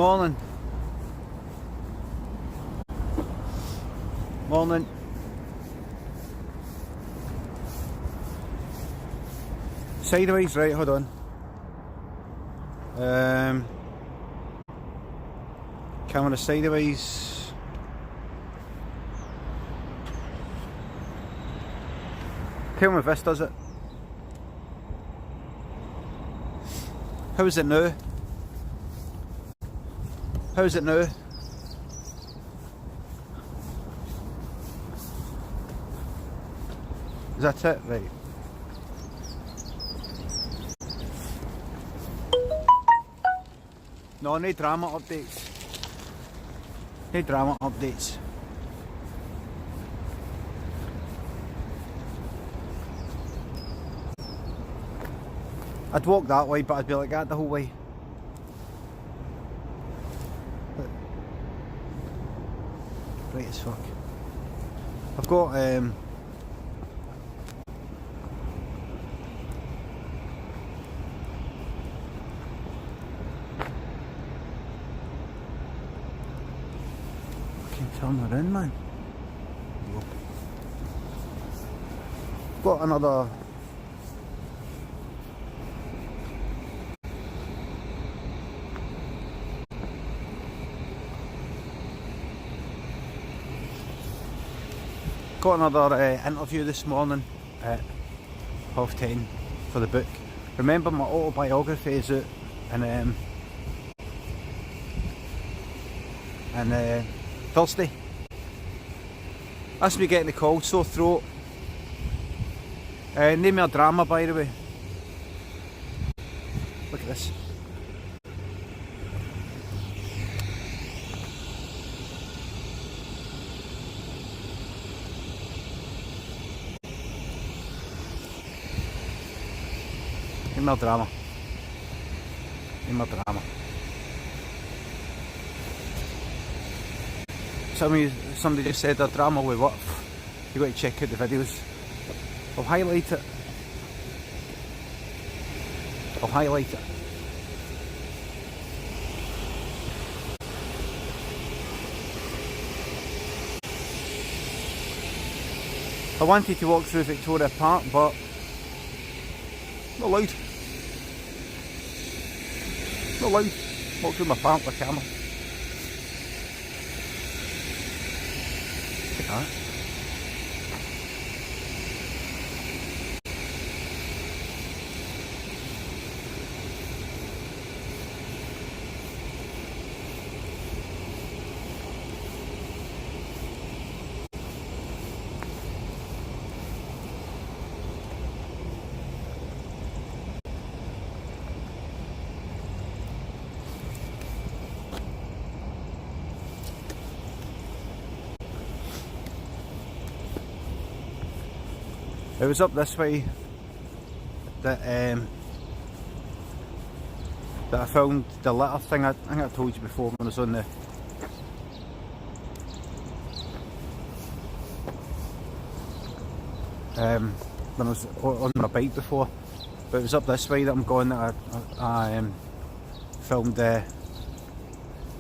Morning. Morning. Sideways, right, hold on. Camera sideways. Tell me if this does it. How is it now? How is it now? Is that it? Right. No, no drama updates. No drama updates. I'd walk that way, but I'd be like that the whole way. Right as fuck. I've got turn around, man. Got another interview this morning at 10:30 for the book. Remember, my autobiography is out and Thursday. That's me getting the cold, sore throat. Name me a drama, by the way. Look at this. Name me a drama. Name me a drama. Somebody just said a drama with what? You got to check out the videos. I'll highlight it. I'll highlight it. I wanted to walk through Victoria Park, but not allowed. Not allowed. Walk through my park with a camera. Alright. It was up this way that I filmed the litter thing. I think I told you before when I was on the when I was on my bike before. But it was up this way that I'm going that I filmed the.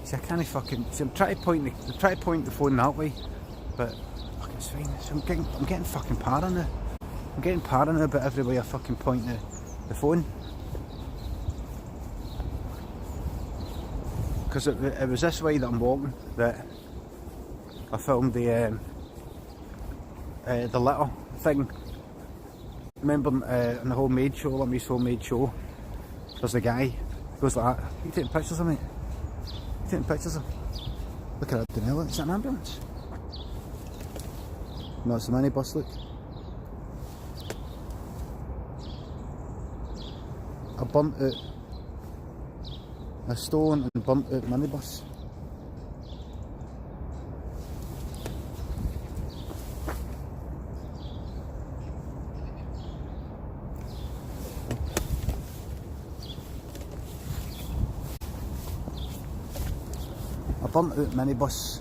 See, I can't fucking. See, I'm trying to point the phone that way, but fucking it's fine. So I'm getting fucking paranoid. I'm getting paranoid about every way I fucking point the phone. Because it was this way that I'm walking that I filmed the litter thing. Remember in the homemade show, Limmy's homemade show, there's a guy who goes like that. You taking pictures of me? You taking pictures of? Look at that Botanical. Is that an ambulance? No, it's a minibus, look. I burnt out a stone and burnt out minibus. I burnt out minibus.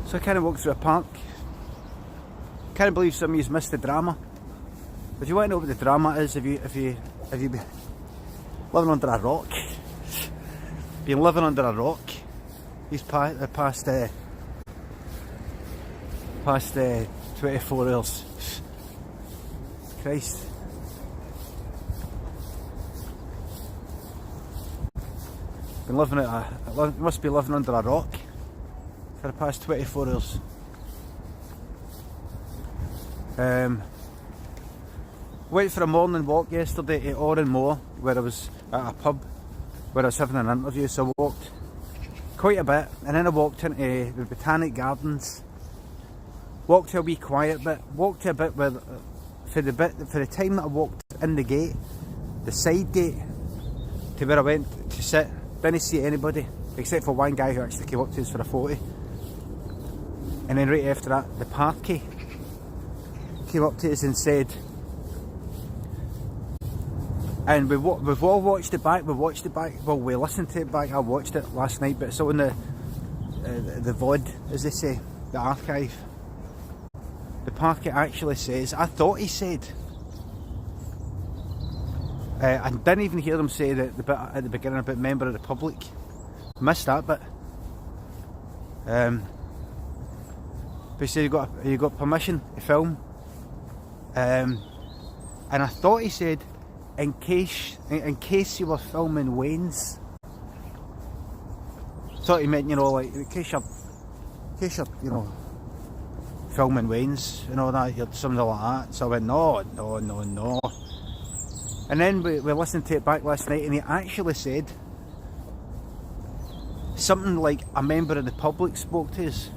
So I kind of walked through a park. Can't believe some of you missed the drama. If you want to know what the drama is, if you been living under a rock, been living under a rock these past 24 hours. Christ. Been living must be living under a rock for the past 24 hours. Went for a morning walk yesterday to Oranmore, where I was at a pub where I was having an interview, so I walked quite a bit, and then I walked into the Botanic Gardens, walked to a wee quiet bit, walked to a bit where, for the time that I walked in the gate, the side gate, to where I went to sit, didn't see anybody, except for one guy who actually came up to us for a photo. And then right after that, the parkie came up to us and said, and we've all watched it back, well, we listened to it back, I watched it last night, but it's on the VOD, as they say, the archive. The parkie actually says, I thought he said, I didn't even hear him say the bit at the beginning about member of the public. Missed that bit. But he said you got permission to film. And I thought he said, in case you were filming Wayne's. Thought he meant, you know, like in case you're you know, filming Wayne's and all that, something like that. So I went, no. And then we listened to it back last night, and he actually said something like a member of the public spoke to us.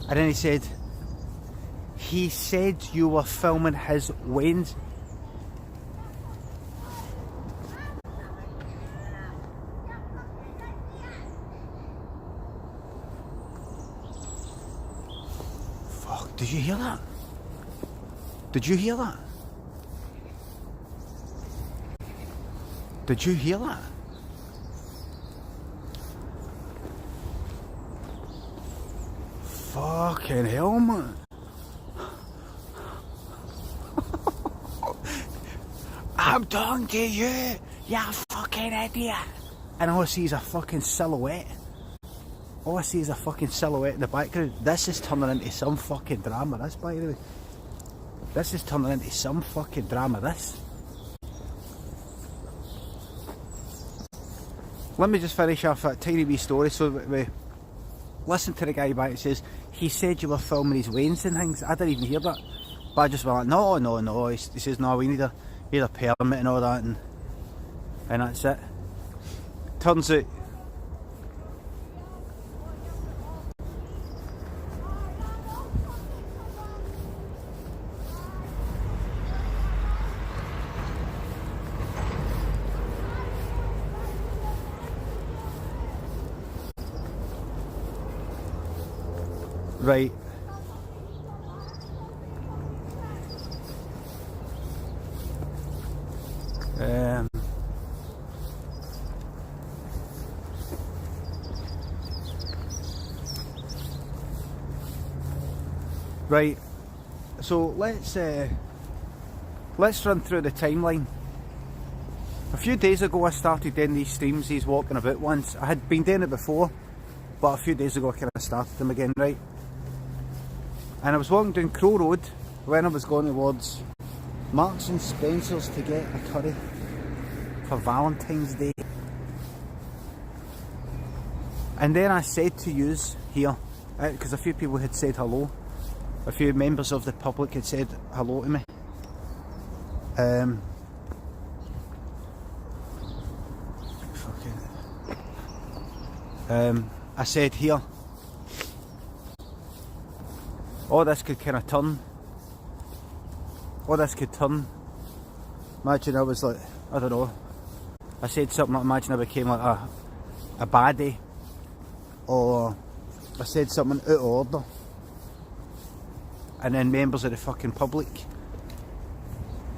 And then he said you were filming his Wayne's. Fuck, did you hear that? Did you hear that? Did you hear that? Fucking hell, man. I'm talking to you, you fucking idiot. And all I see is a fucking silhouette. All I see is a fucking silhouette in the background. This is turning into some fucking drama, this, by the way. This is turning into some fucking drama, this. Let me just finish off that tiny wee story. So we listen to the guy back. It says, he said you were filming his Waynes and things. I didn't even hear that. But I just went like, no. He says, no, we need a permit and all that. And that's it. Turns out, right. Right. So let's run through the timeline. A few days ago I started doing these streams, these walking about ones. I had been doing it before, but a few days ago I kind of started them again, right? And I was walking down Crow Road when I was going towards Marks and Spencer's to get a curry for Valentine's Day. And then I said to yous here, because a few people had said hello, a few members of the public had said hello to me. I said here, this could kind of turn. This could turn. Imagine I was like, I don't know. I said something like, imagine I became like a baddie. Or I said something out of order. And then members of the fucking public,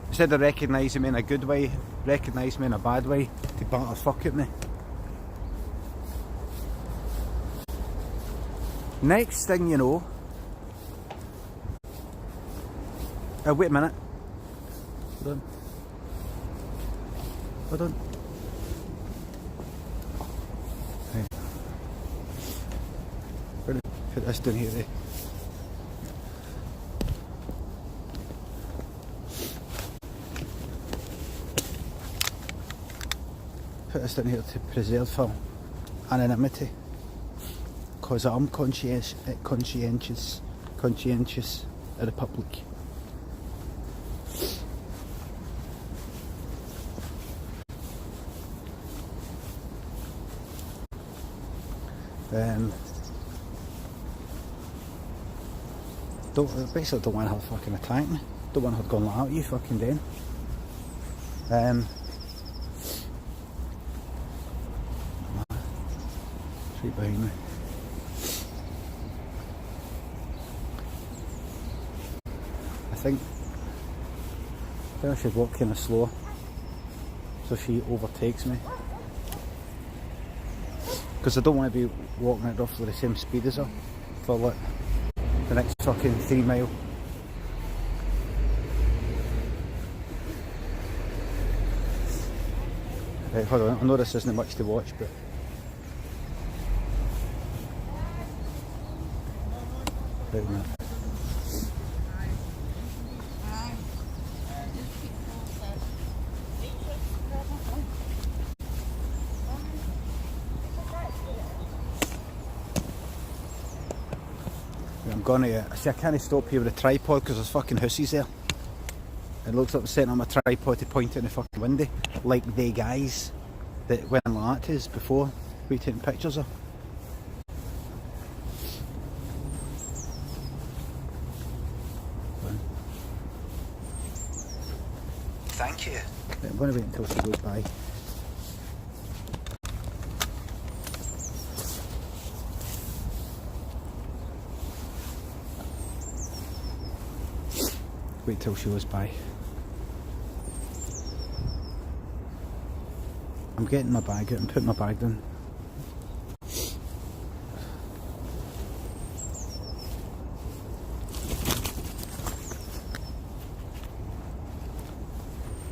instead of recognising me in a good way, recognise me in a bad way to batter fuck at me. Next thing you know, wait a minute. Hold on. Hold on. Right. Put this down here. Put this down here to preserve for anonymity, because I'm conscientious of the public. Basically don't want her fucking attack me. Don't want her going like, what are you fucking doing? Right behind me. I think I should walk kind of slow so she overtakes me, because I don't want to be walking at roughly the same speed as her for like the next fucking 3 mile. Right, hold on, I know this isn't much to watch, but right now. I'm gonna see, I can't stop here with a tripod because there's fucking hussies there. It looks like I'm setting up my tripod to point in the fucking window, like the guys that went like that to us before we taking pictures of. Thank you. Right, I'm gonna wait until she goes by. Wait till she goes by. I'm getting my bag out and putting my bag down.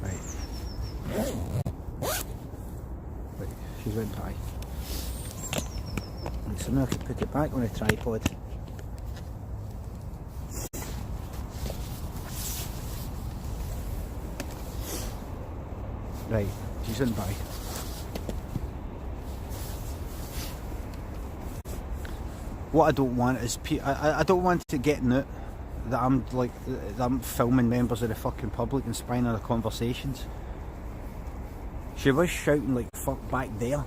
Right. Right, she's went by. Right, so now I can put it back on the tripod. Right, she's in by. What I don't want is I don't want to get out that I'm like that I'm filming members of the fucking public and spying on their conversations. She was shouting like fuck back there.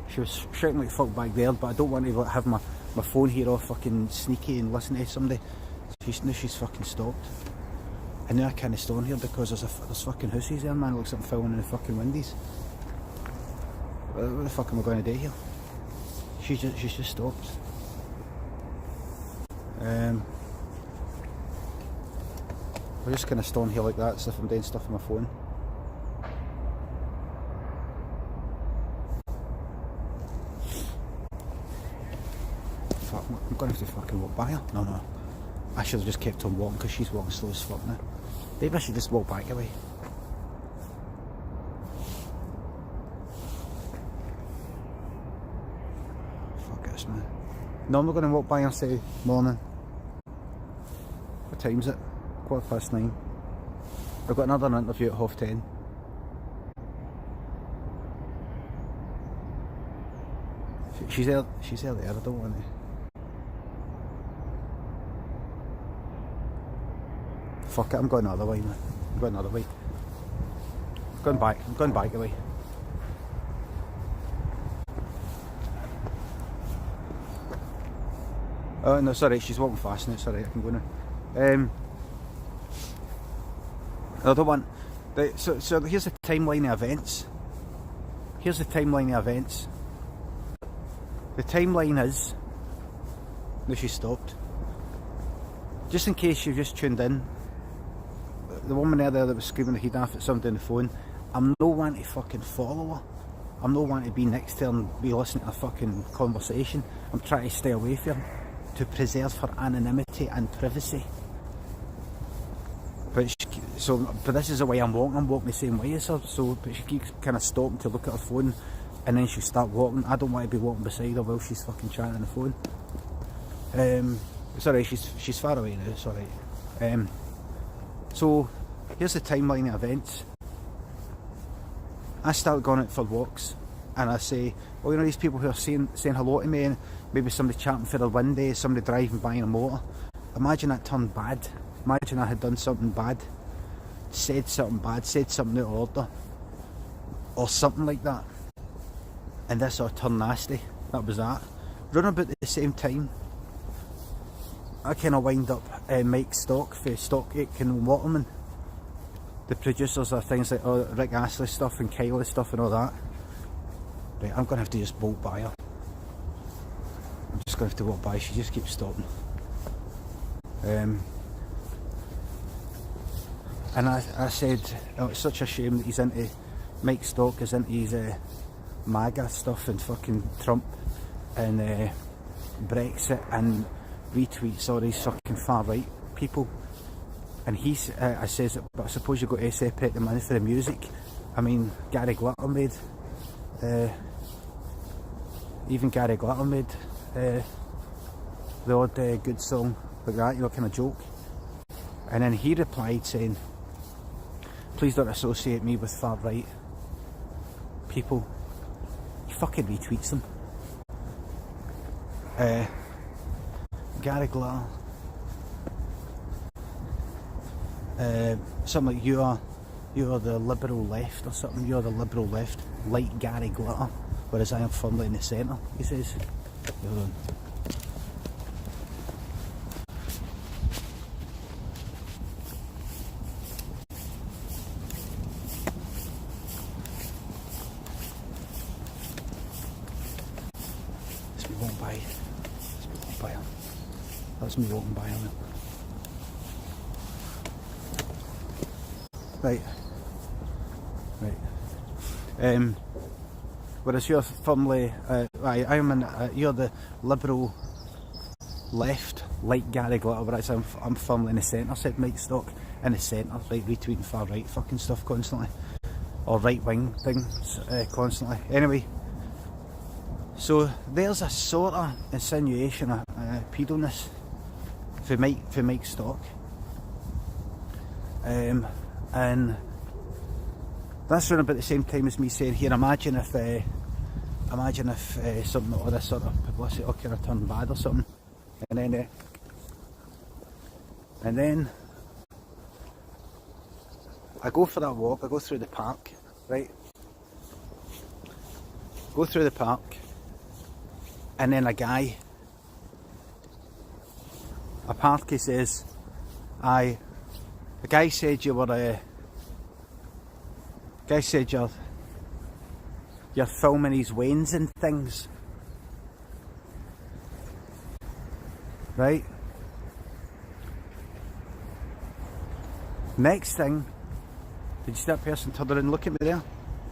She was shouting like fuck back there, but I don't want to like, have my phone here all fucking sneaky and listen to somebody. Now she's fucking stopped. And now I can't stay on here because there's fucking hussies there, man. It looks like I'm filming in the fucking windies. What the fuck am I going to do here? She's just stopped. We're just kind of staying here like that as if I'm doing stuff on my phone. Fuck, I'm going to have to fucking walk by her. No. I should have just kept on walking because she's walking slow as fuck now. Maybe I should just walk back away. Fuck this, man. No, I'm not going to walk by and say morning. What time is it? 9:15. I've got another interview at 10:30. She's there there, I don't want to. Fuck it, I'm going the other way, man. I'm going the other way. I'm going back away. Oh no, sorry, she's walking fast now, sorry, I can go now. I don't want... So here's the timeline of events. The timeline is... No, she stopped. Just in case you've just tuned in, the woman there that was screaming her head off at somebody on the phone, I'm no one to fucking follow her. I'm no one to be next to her and be listening to a fucking conversation. I'm trying to stay away from her to preserve her anonymity and privacy. but this is the way I'm walking the same way as her, so, but she keeps kind of stopping to look at her phone, and then she'll start walking. I don't want to be walking beside her while she's fucking chatting on the phone. Sorry, she's far away now, it's alright. So, here's the timeline of events. I start going out for walks, and I say, well, you know, these people who are saying hello to me, and maybe somebody chatting for their window, somebody driving by in a motor. Imagine that turned bad. Imagine I had done something bad, said something out of order, or something like that, and this all turned nasty. That was that. Run about at the same time, I kind of wind up Mike Stock for Stock Aitken and Waterman. The producers are things like Rick Astley stuff and Kylie stuff and all that. Right, I'm going to have to just bolt by her. I'm just going to have to walk by, she just keeps stopping. And I said, oh, it's such a shame that he's into, Mike Stock is into his MAGA stuff and fucking Trump and Brexit and retweets all these fucking far right people. And I says, but I suppose you've got to separate the money for the music. I mean, Gary Glitter made, even Gary Glitter made the odd good song like that, you know, kind of joke. And then he replied saying, please don't associate me with far right people. He fucking retweets them. Gary Glitter, something like you are the liberal left or something. You're the liberal left, like Gary Glitter, whereas I am firmly in the centre. He says. Hold on. That's me walking by him. Right. Whereas you're firmly, you're the liberal left, like Gary Glitter, whereas I'm firmly in the centre, said Mike Stock. In the centre, like retweeting far right fucking stuff constantly. Or right wing things constantly. Anyway. So there's a sort of insinuation of pedalness for Mike Stock, and that's around about the same time as me saying, here, imagine if something or this sort of publicity or kind of turned bad or something, and then I go for that walk. I go through the park, right? Go through the park. And then a guy says, the guy said you were you're filming his wains and things, right? Next thing, did you see that person turn around and look at me there?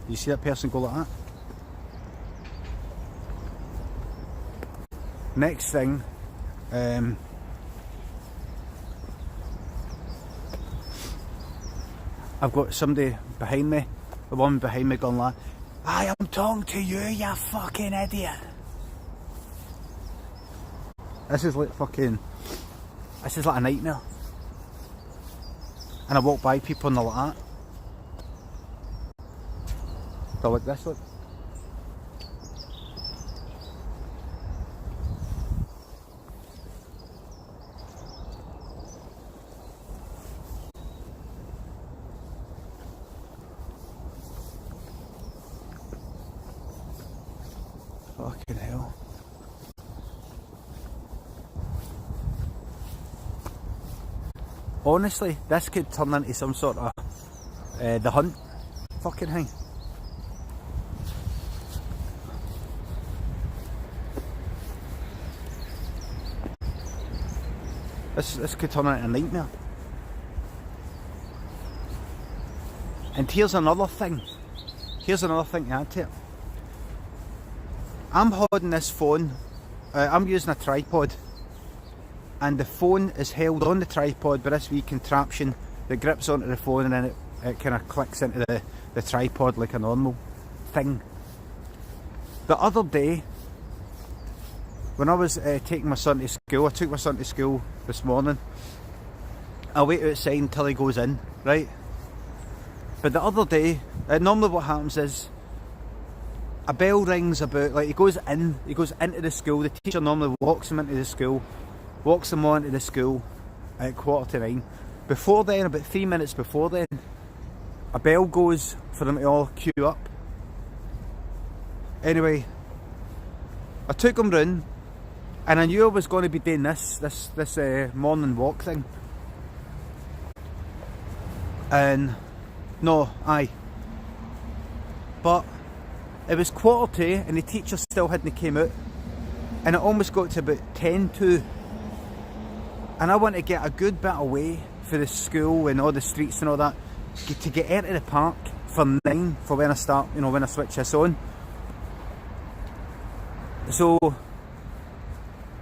Did you see that person go like that? Next thing, I've got somebody behind me, the woman behind me going like, I am talking to you, you fucking idiot. This is like a nightmare. And I walk by people and they're like that. They're like this, look. Fucking hell. Honestly, this could turn into some sort of The Hunt fucking thing. This could turn into a nightmare. And here's another thing to add to it. I'm holding this phone, I'm using a tripod, and the phone is held on the tripod by this wee contraption that grips onto the phone, and then it kind of clicks into the tripod like a normal thing. The other day, when I was taking my son to school, I took my son to school this morning. I wait outside until he goes in, right? But the other day, normally what happens is a bell rings about, like he goes into the school. The teacher normally walks him into the school, walks him on to the school at 9:15. Before then, about 3 minutes before then, a bell goes for them to all queue up. Anyway, I took him round, and I knew I was going to be doing this morning walk thing. And no, aye. But it was 9:45 and the teacher still hadn't came out, and it almost got to about 10:02, and I want to get a good bit away for the school and all the streets and all that, to get into the park for 9 for when I start, you know, when I switch this on. So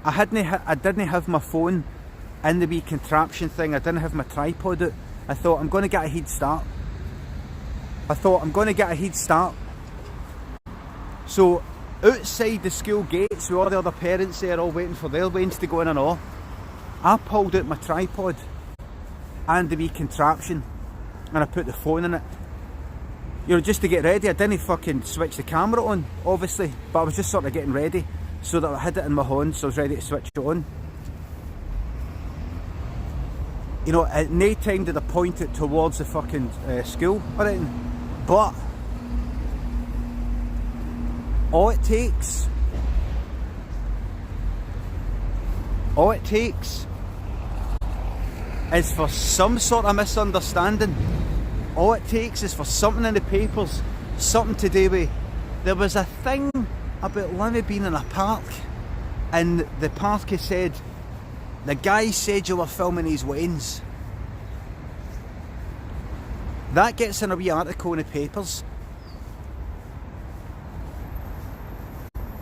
I didn't have my phone in the wee contraption thing. I didn't have my tripod out. I thought, I'm going to get a head start. So outside the school gates with all the other parents there all waiting for their lanes to go in and all, I pulled out my tripod and the wee contraption and I put the phone in it. You know, just to get ready. I didn't fucking switch the camera on, obviously, but I was just sort of getting ready so that I had it in my hand, so I was ready to switch it on. You know, at no time did I point it towards the fucking school or anything, but all it takes is for some sort of misunderstanding. All it takes is for something in the papers, something to do with, there was a thing about Limmy being in a park, and the parker said, the guy said you were filming his wains. That gets in a wee article in the papers.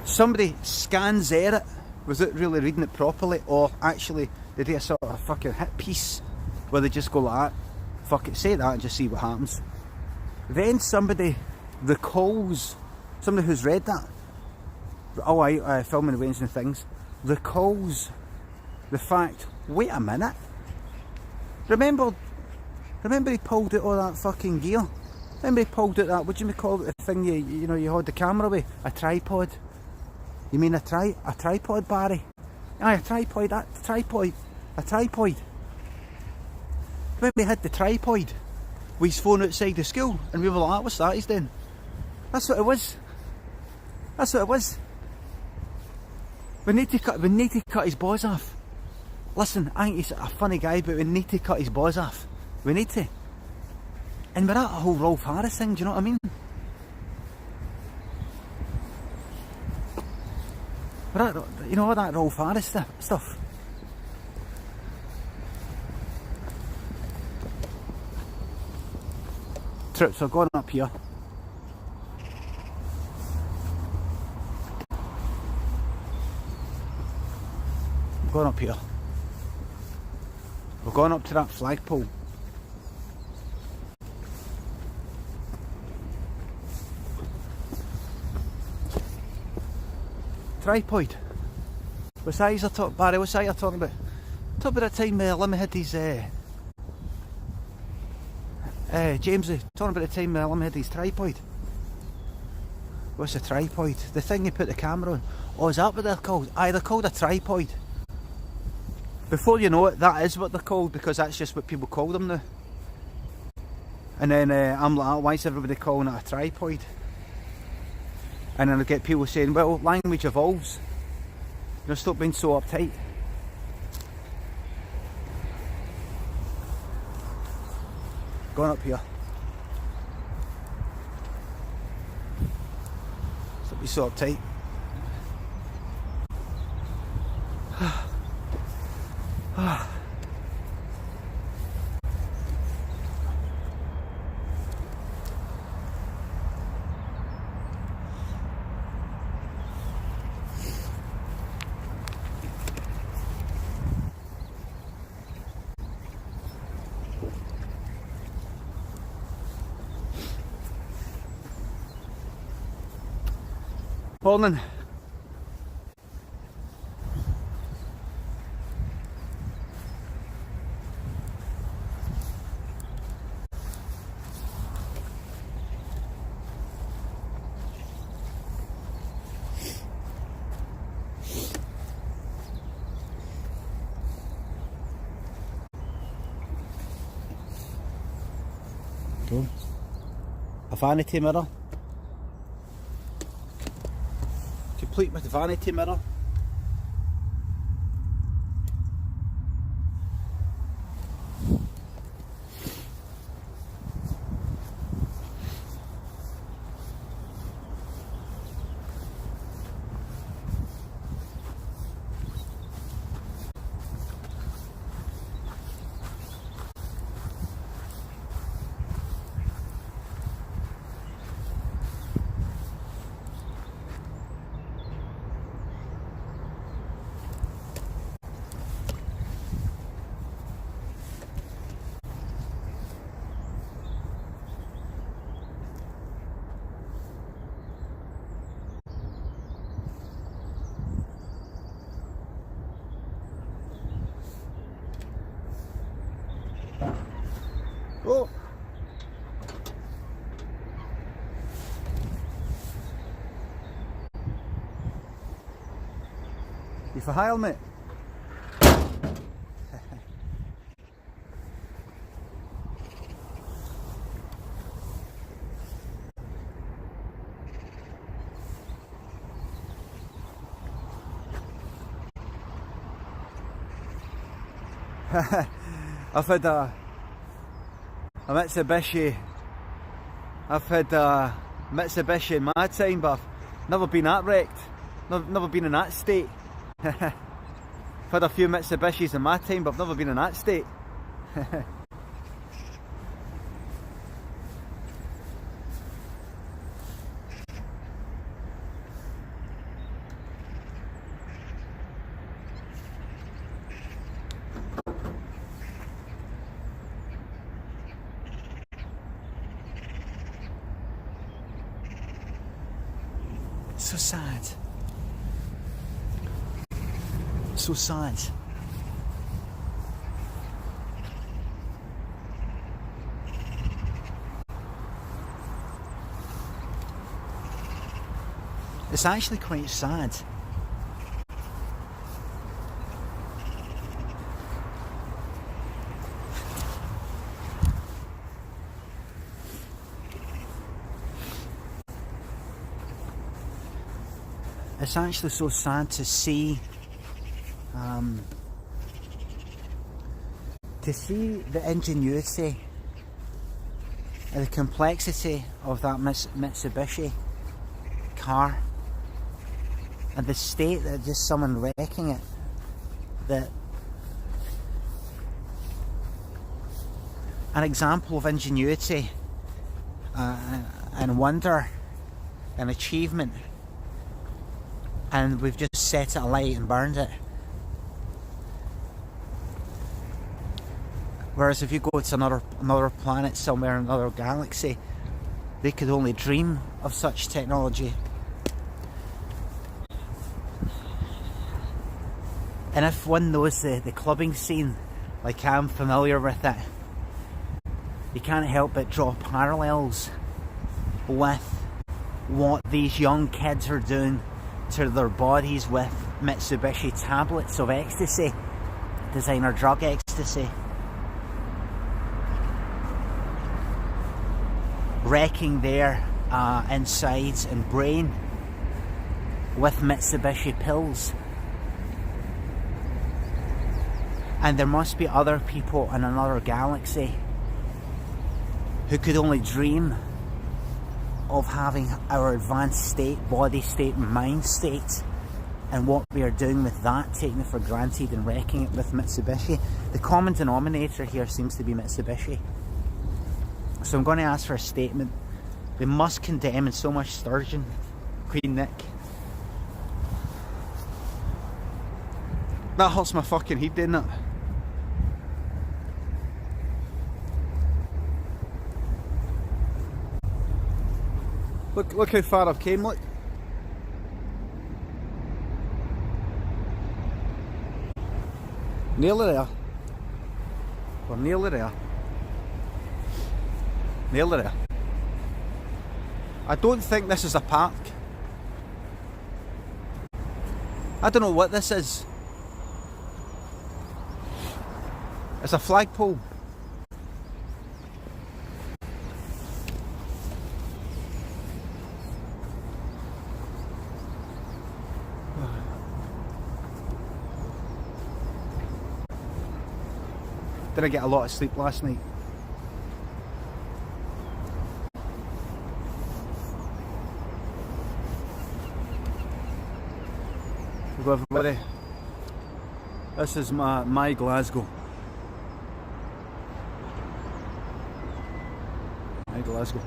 Somebody scans it without really reading it properly, or actually they do a sort of fucking hit piece where they just go like that, fuck it, say that and just see what happens. Then somebody recalls, somebody who's read that, oh I filming the wains and things, recalls the fact, wait a minute, remember he pulled out all that fucking gear? Remember he pulled out that, what do you call it, the thing you know you hold the camera with? A tripod. You mean a tripod, Barry? Aye, a tripod. Remember he had the tripod with his phone outside the school, and we were like, what's that he's doing? That's what it was. We need to cut his balls off. Listen, I think he's a funny guy, but we need to cut his balls off. We need to. And we're at a whole Rolf Harris thing, do you know what I mean? We're at, you know, all that Rolf Harris stuff. Trips are going up here. Going up here. We're going up to that flagpole. Tripod. What's that you're talking, Barry? What's that you're talking about? Talk about that time Limmy had his Jamesy, talking about the time Limmy had his tripod. What's a tripod? The thing you put the camera on. Oh, is that what they're called? Aye, they're called a tripod. Before you know it, that is what they're called, because that's just what people call them now. And then I'm like, why is everybody calling it a tripod? And then I get people saying, well, language evolves. You know, stop being so uptight. Going up here. Stop being so uptight. Morning. Cool. A vanity mirror. Complete with vanity mirror. Oh! You for hire, mate? I've had a Mitsubishi. I've had a Mitsubishi in my time, but I've never been that wrecked. Never been in that state. I've had a few Mitsubishis in my time, but I've never been in that state. So sad. So sad. It's actually quite sad. It's actually so sad to see the ingenuity and the complexity of that Mitsubishi car and the state that just someone wrecking it, that an example of ingenuity and wonder and achievement, and we've just set it alight and burned it. Whereas if you go to another planet somewhere in another galaxy, they could only dream of such technology. And if one knows the clubbing scene, like I'm familiar with it, you can't help but draw parallels with what these young kids are doing to their bodies with Mitsubishi tablets of ecstasy, designer drug ecstasy, wrecking their insides and brain with Mitsubishi pills. And there must be other people in another galaxy who could only dream of having our advanced state, body state and mind state, and what we are doing with that, taking it for granted and wrecking it with Mitsubishi. The common denominator here seems to be Mitsubishi. So I'm going to ask for a statement. We must condemn in so much sturgeon, Queen Nick. That hurts my fucking head, didn't it? Look how far I've came, look. Nearly there. We're nearly there. Nearly there. I don't think this is a park. I don't know what this is. It's a flagpole. Did I get a lot of sleep last night? Hello everybody. This is my Glasgow. My Glasgow.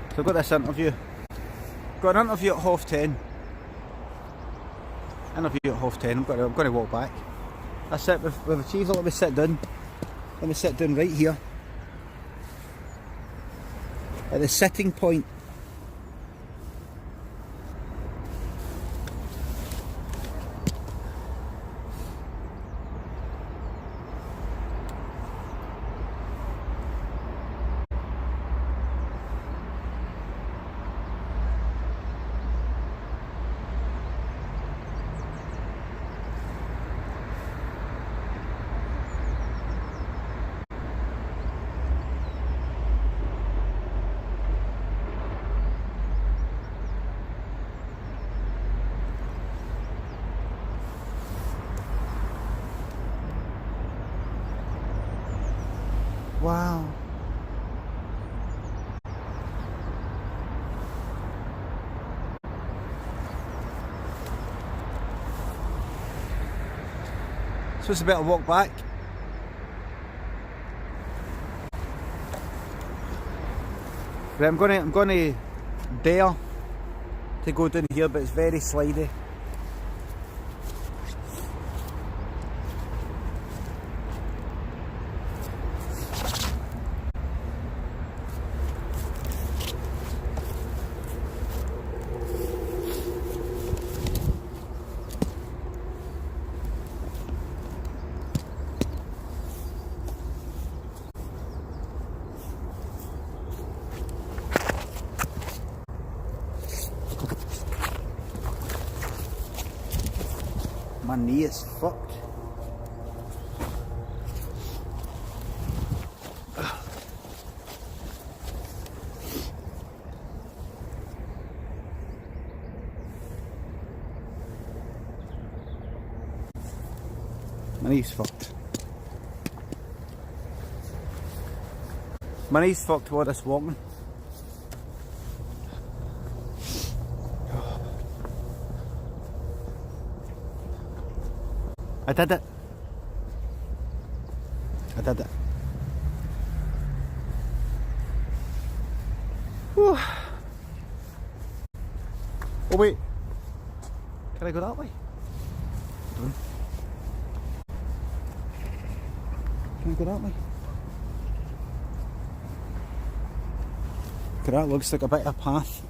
So I've got this interview. Got an interview at 10:30. Interview at 10:30. I'm going to walk back. That's it. We've achieved it. Let me sit down. Let me sit down right here. At the sitting point. Wow. So it's a bit of a walk back. Right, I'm gonna dare to go down here, but it's very slidey. My knee is fucked. My knee's fucked. My knee's fucked with all this walking. I did it. I did it. Whew. Oh wait. Can I go that way? Can I go that way? Okay, that looks like a bit of a path.